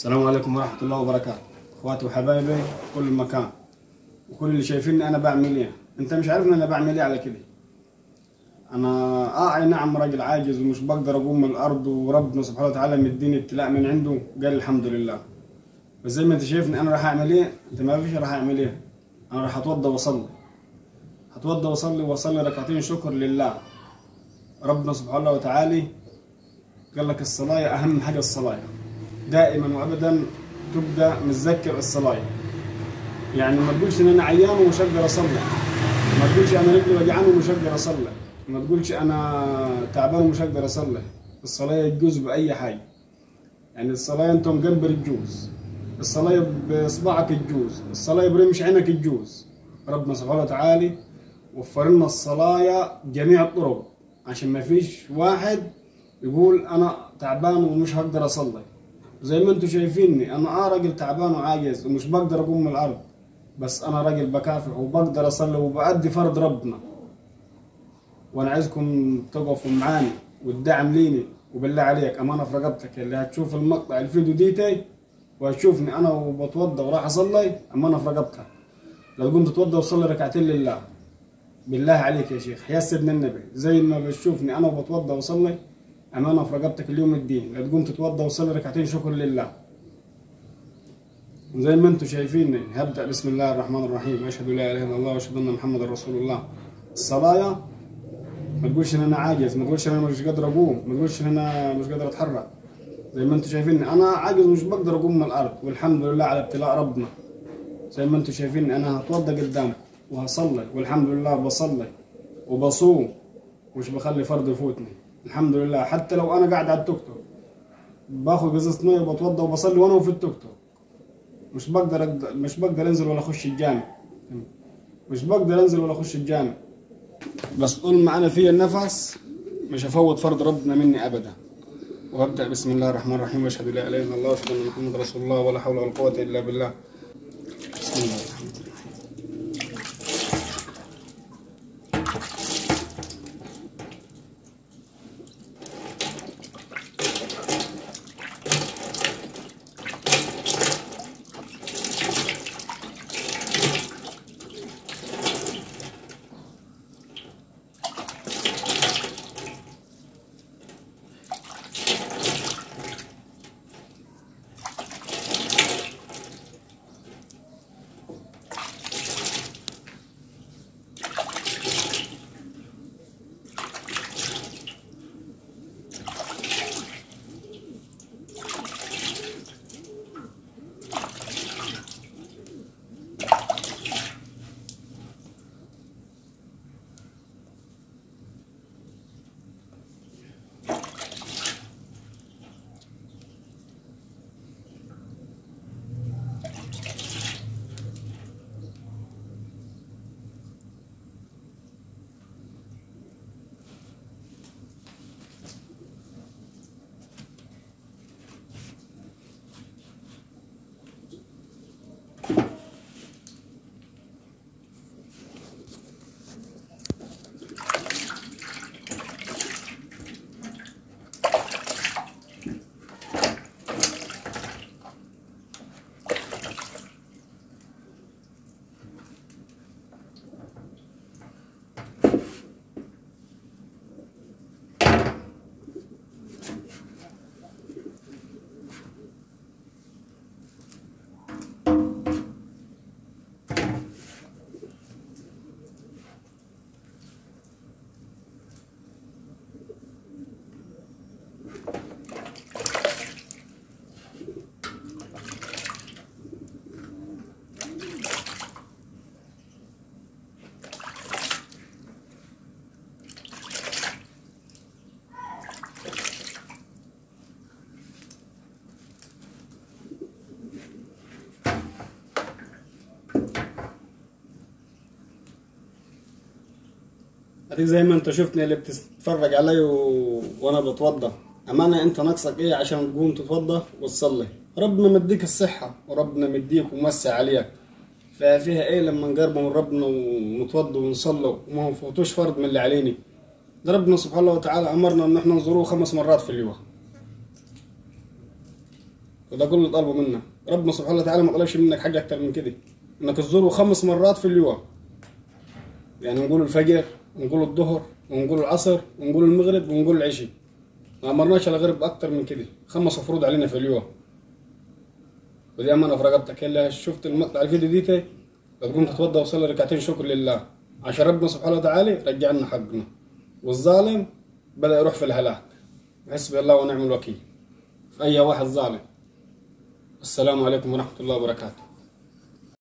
السلام عليكم ورحمة الله وبركاته. اخواتي وحبايبي في كل مكان وكل اللي شايفيني انا بعمل ايه. انت مش عارف انا بعمل ايه على كده. انا اي نعم راجل عاجز ومش بقدر اقوم من الارض، وربنا سبحانه وتعالى مديني ابتلاء من عنده، قال الحمد لله. بس زي ما انت شايفني انا راح اعمل ايه؟ انت ما فيش راح اعمل ايه؟ انا راح اتوضى واصلي. هتوضى واصلي ركعتين شكر لله. ربنا سبحانه وتعالى قال لك الصلاة اهم حاجة. الصلاة دائما وابدا تبقى متذكر الصلاة. يعني ما تقولش ان انا عيان ومش هقدر اصلي، ما تقولش انا رجلي وجعان ومش هقدر اصلي، ما تقولش انا تعبان ومش هقدر اصلي. الصلاة تجوز باي حاجة. يعني الصلاة انت مقبر تجوز، الصلاة باصبعك تجوز، الصلاة برمش عينك تجوز. ربنا سبحانه وتعالى وفر لنا الصلاة جميع الطرق عشان ما فيش واحد يقول انا تعبان ومش هقدر اصلي. زي ما انتم شايفيني انا راجل تعبان وعاجز ومش بقدر اقوم من الارض، بس انا راجل بكافح وبقدر اصلي وبأدي فرض ربنا. وانا عايزكم تقفوا معاني والدعم ليني، وبالله عليك امانه في رقبتك اللي هتشوف المقطع الفيديو ديتي وهتشوفني انا وبتوضى وراح اصلي، امانه في رقبتك لو قمت تتوضى وصلي ركعتين لله. بالله عليك يا شيخ يا سيدنا النبي، زي ما بتشوفني انا وبتوضى وصلي، امانه في رقبتك اليوم الدين لا تقوم تتوضى وصلي ركعتين شكر لله. زي ما انتم شايفيني هبدأ بسم الله الرحمن الرحيم، اشهد لا اله الا الله واشهد ان محمد رسول الله. الصلاة ما تقولش ان انا عاجز، ما تقولش ان انا مش قادر اقوم، ما تقولش ان انا مش قادر اتحرك. زي ما انتم شايفيني انا عاجز ومش بقدر اقوم من الارض، والحمد لله على ابتلاء ربنا. زي ما انتم شايفيني انا هتوضى قدامكم وهصلي، والحمد لله بصلي وبصوم ومش بخلي فرض يفوتني. الحمد لله حتى لو انا قاعد على التوك توك باخد قزازة ميه وبتوضى وبصلي وانا في التوك توك. مش بقدر انزل ولا اخش الجامع، مش بقدر انزل ولا اخش الجامع. بس طول ما انا في النفس مش هفوت فرض ربنا مني ابدا. وابدا بسم الله الرحمن الرحيم، واشهد لا اله الا الله واشهد ان محمد رسول الله، ولا حول ولا قوه الا بالله. بسم الله الرحمن الرحيم. اديك زي ما انت شفتني اللي بتتفرج علي وانا بتوضى، امانه انت ناقصك ايه عشان تقوم تتوضى وتصلي؟ ربنا مديك الصحه وربنا مديك ومسع عليك، ففيها ايه لما نقرب من ربنا ونتوضى ونصلي وما نفوتوش فرض من اللي علينا؟ ده ربنا سبحانه وتعالى امرنا ان احنا نزوروه 5 مرات في اليوم. وده كل اللي طالبه منك. ربنا سبحانه وتعالى ما طلبش منك حاجه اكتر من كده، انك تزوره 5 مرات في اليوم. يعني نقول الفجر ونقول الظهر ونقول العصر ونقول المغرب ونقول العشاء، ما امرناش على غير باكتر من كده. 5 فروض علينا في اليوم، ودي امانه في رقبتك. الا شفت المقطع الفيديو دي تقوم تتوضا وتصلي ركعتين شكر لله عشان ربنا سبحانه وتعالى رجع لنا حقنا، والظالم بدا يروح في الهلاك. حسبي الله ونعم الوكيل في اي واحد ظالم. السلام عليكم ورحمه الله وبركاته.